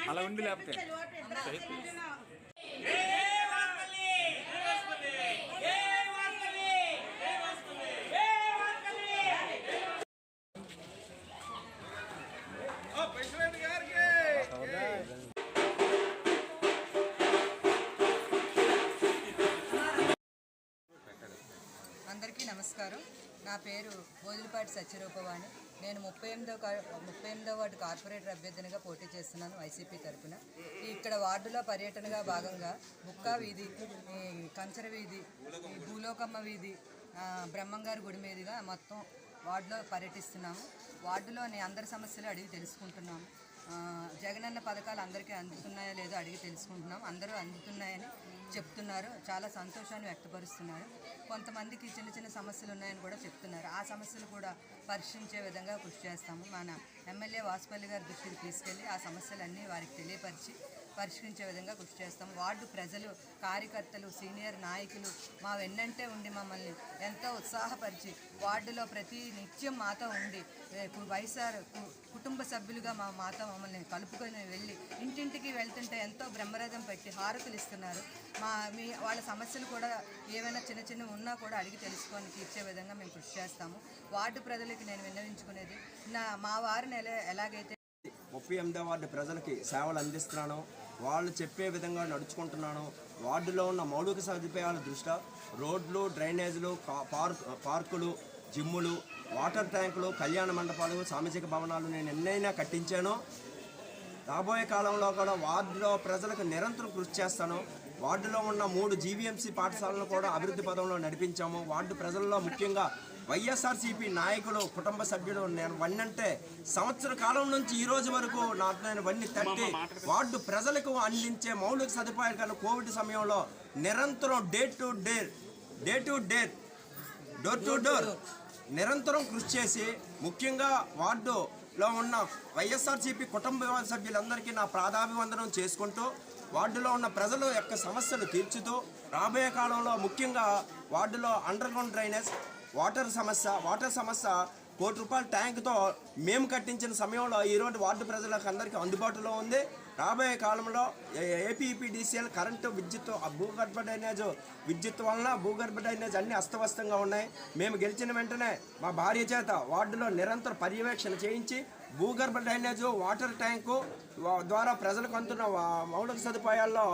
అలా ఉండి లేకపోతే అందరికీ నమస్కారం. నా పేరు బోజులపాటి సత్యరూపవాణి. నేను 38వ వార్డు కార్పొరేటర్ అభ్యర్థినిగా పోటీ చేస్తున్నాను వైసీపీ తరఫున. ఇక్కడ వార్డులో పర్యటనగా భాగంగా బుక్కా వీధి, కంచర వీధి, భూలోకమ్మ వీధి, బ్రహ్మంగారి గుడి మీదుగా మొత్తం వార్డులో పర్యటిస్తున్నాము. వార్డులోని అందరి సమస్యలు అడిగి తెలుసుకుంటున్నాము. జగనన్న పథకాలు అందరికీ అందుతున్నాయో లేదో అడిగి తెలుసుకుంటున్నాం. అందరూ అందుతున్నాయని చెప్తున్నారు. చాలా సంతోషాన్ని వ్యక్తపరుస్తున్నారు. కొంతమందికి చిన్న చిన్న సమస్యలు ఉన్నాయని కూడా చెప్తున్నారు. ఆ సమస్యలు కూడా పరిష్కరించే విధంగా కృషి చేస్తాము. మన ఎమ్మెల్యే వాసుపల్లి గారి దృష్టికి తీసుకెళ్ళి ఆ సమస్యలన్నీ వారికి తెలియపరిచి పరిష్కరించే విధంగా కృషి చేస్తాం. వార్డు ప్రజలు, కార్యకర్తలు, సీనియర్ నాయకులు మా వెన్నంటే ఉండి మమ్మల్ని ఎంతో ఉత్సాహపరిచి వార్డులో ప్రతి నిత్యం మాతో ఉండి వైఎస్ఆర్ కుటుంబ సభ్యులుగా మాతో మమ్మల్ని కలుపుకొని వెళ్ళి ఇంటింటికి వెళ్తుంటే ఎంతో బ్రహ్మరథం పెట్టి హారతులు ఇస్తున్నారు. వాళ్ళ సమస్యలు కూడా ఏమైనా చిన్న చిన్నవి ఉన్నా కూడా అడిగి తెలుసుకొని తీర్చే విధంగా మేము కృషి చేస్తాము. వార్డు ప్రజలకి నేను విన్నవించుకునేది, మా వారిని ఎలాగైతే 38వ వార్డు ప్రజలకి సేవలు అందిస్తున్నాను, వాళ్ళు చెప్పే విధంగా నడుచుకుంటున్నాను. వార్డులో ఉన్న మౌలిక సదుపాయాల దృష్ట్యా రోడ్లు, డ్రైనేజీలు, పార్కులు, జిమ్ములు, వాటర్ ట్యాంకులు, కళ్యాణ మండపాలు, సామాజిక భవనాలు నేను ఎన్నైనా కట్టించాను. రాబోయే కాలంలో కూడా వార్డులో ప్రజలకు నిరంతరం కృషి చేస్తాను. వార్డులో ఉన్న 3 జీవీఎంసీ పాఠశాలను కూడా అభివృద్ధి పదంలో నడిపించాము. వార్డు ప్రజల్లో ముఖ్యంగా వైఎస్ఆర్సీపీ నాయకులు, కుటుంబ సభ్యులు నేను వన్నంటే సంవత్సర కాలం నుంచి ఈ రోజు వరకు నేను వన్ని తట్టి వార్డు ప్రజలకు అందించే మౌలిక సదుపాయాలు కోవిడ్ సమయంలో నిరంతరం డోర్ టు డోర్ నిరంతరం కృషి చేసి ముఖ్యంగా వార్డులో ఉన్న వైఎస్ఆర్సీపీ కుటుంబ సభ్యులందరికీ నా ప్రాధాభివందనం చేసుకుంటూ వార్డులో ఉన్న ప్రజల యొక్క సమస్యలు తీర్చుతూ రాబోయే కాలంలో ముఖ్యంగా వార్డులో అండర్ గ్రౌండ్ డ్రైనేజ్, వాటర్ సమస్య ₹1 కోటి ట్యాంకుతో మేము కట్టించిన సమయంలో ఈరోజు వార్డు ప్రజలకు అందరికీ అందుబాటులో ఉంది. రాబోయే కాలంలో ఏపీఈపీడీసీఎల్ కరెంటు, విద్యుత్, భూగర్భ డ్రైనేజ్ విద్యుత్ వలన భూగర్భ డ్రైనేజ్ అన్నీ అస్తవ్యస్తంగా ఉన్నాయి. మేము గెలిచిన వెంటనే మా భార్య చేత వార్డులో నిరంతర పర్యవేక్షణ చేయించి భూగర్భ డ్రైనేజు, వాటర్ ట్యాంకు ద్వారా ప్రజలకు అందుతున్న మౌలిక సదుపాయాల్లో